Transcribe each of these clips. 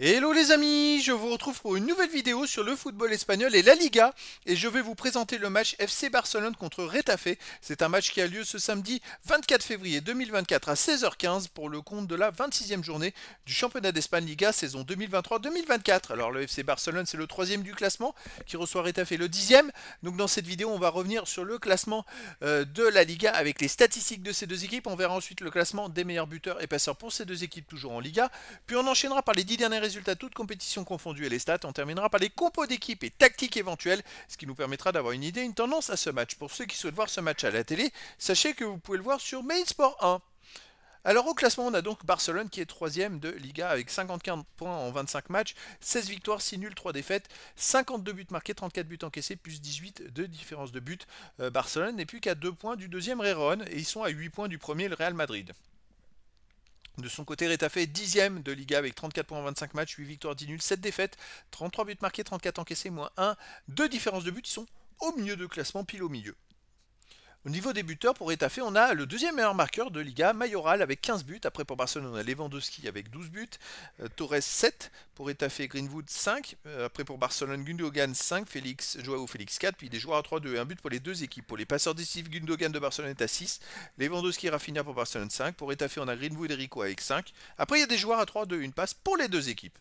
Hello les amis, je vous retrouve pour une nouvelle vidéo sur le football espagnol et la Liga et je vais vous présenter le match FC Barcelone contre Retafe. C'est un match qui a lieu ce samedi 24 février 2024 à 16h15 pour le compte de la 26e journée du championnat d'Espagne Liga saison 2023-2024. Alors le FC Barcelone c'est le troisième du classement qui reçoit Retafe le 10e. Donc dans cette vidéo on va revenir sur le classement de la Liga avec les statistiques de ces deux équipes. On verra ensuite le classement des meilleurs buteurs et passeurs pour ces deux équipes toujours en Liga. Puis on enchaînera par les 10 derniers résultats, toutes compétitions confondues et les stats. On terminera par les compos d'équipe et tactiques éventuelles, ce qui nous permettra d'avoir une idée, une tendance à ce match. Pour ceux qui souhaitent voir ce match à la télé, sachez que vous pouvez le voir sur Main Sport 1. Alors au classement, on a donc Barcelone qui est troisième de Liga avec 54 points en 25 matchs, 16 victoires, 6 nuls, 3 défaites, 52 buts marqués, 34 buts encaissés, plus 18 de différence de but. Barcelone n'est plus qu'à 2 points du deuxième Rérone et ils sont à 8 points du premier, le Real Madrid. De son côté, Retafe est 10e de Liga avec 34 points en 25 matchs, 8 victoires, 10 nuls, 7 défaites, 33 buts marqués, 34 encaissés, moins 1, 2 différences de but. Ils sont au milieu de classement, pile au milieu. Au niveau des buteurs, pour Retafe, on a le deuxième meilleur marqueur de Liga, Mayoral, avec 15 buts. Après, pour Barcelone, on a Lewandowski avec 12 buts. Torres, 7. Pour Retafe, Greenwood, 5. Après, pour Barcelone, Gundogan, 5. Joao Félix, 4. Puis des joueurs à 3-2 et un but pour les deux équipes. Pour les passeurs décisifs, Gundogan de Barcelone est à 6. Lewandowski et Rafinha pour Barcelone, 5. Pour Retafe, on a Greenwood et Rico avec 5. Après, il y a des joueurs à 3-2, une passe pour les deux équipes.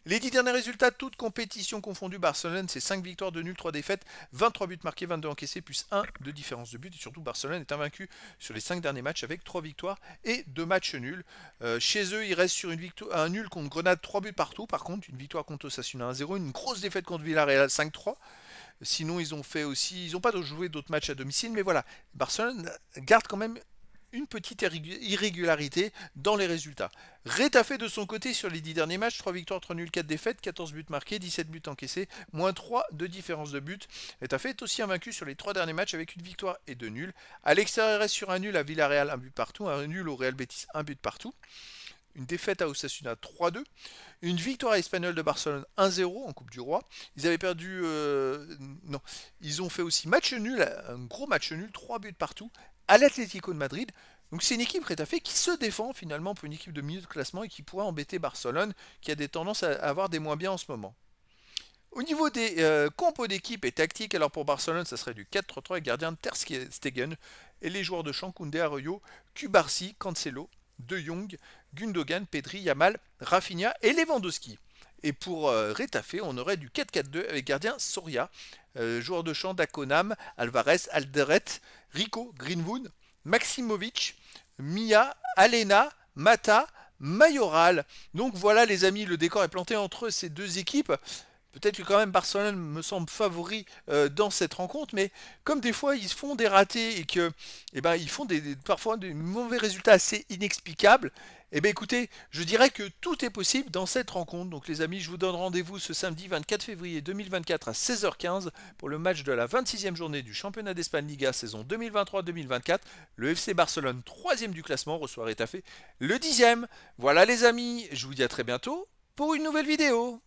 Les 10 derniers résultats, toutes compétitions confondues, Barcelone, c'est 5 victoires, 2 nuls, 3 défaites, 23 buts marqués, 22 encaissés, plus 1 de différence de but. Et surtout, Barcelone est invaincu sur les 5 derniers matchs avec 3 victoires et 2 matchs nuls. Chez eux, ils restent sur un nul contre Grenade, 3 buts partout. Par contre, une victoire contre Osasuna 1-0, une grosse défaite contre Villarreal 5-3. Sinon, ils n'ont pas joué d'autres matchs à domicile, mais voilà, Barcelone garde quand même une petite irrégularité dans les résultats. Retafe de son côté sur les 10 derniers matchs, 3 victoires, 3 nuls, 4 défaites, 14 buts marqués, 17 buts encaissés, moins 3 de différence de but. Retafe est aussi invaincu sur les 3 derniers matchs avec une victoire et 2 nuls. À l'extérieur, reste sur un nul à Villarreal, un but partout, un nul au Real Betis, un but partout. Une défaite à Osasuna 3-2. Une victoire espagnole de Barcelone 1-0 en Coupe du Roi. Ils avaient perdu... non, ils ont fait aussi match nul, un gros match nul, 3 buts partout, à l'Atlético de Madrid. Donc c'est une équipe Retafe qui se défend finalement pour une équipe de milieu de classement et qui pourrait embêter Barcelone, qui a des tendances à avoir des moins bien en ce moment. Au niveau des compos d'équipe et tactiques, alors pour Barcelone, ça serait du 4-3-3 avec gardien de Ter Stegen et les joueurs de champ Koundé, Arroyo, Cubarsí, Cancelo, De Jong, Gundogan, Pedri, Yamal, Rafinha et Lewandowski. Et pour Retafe, on aurait du 4-4-2 avec gardien Soria, joueur de champ Dakonam, Alvarez, Alderet, Rico, Greenwood, Maximovic, Mia, Alena, Mata, Mayoral. Donc voilà les amis, le décor est planté entre ces deux équipes. Peut-être que quand même Barcelone me semble favori dans cette rencontre, mais comme des fois ils font des ratés et que ils font parfois des mauvais résultats assez inexplicables, écoutez, je dirais que tout est possible dans cette rencontre. Donc les amis, je vous donne rendez-vous ce samedi 24 février 2024 à 16h15 pour le match de la 26e journée du championnat d'Espagne Liga saison 2023-2024. Le FC Barcelone, 3e du classement, reçoit Retafe le 10e. Voilà les amis, je vous dis à très bientôt pour une nouvelle vidéo.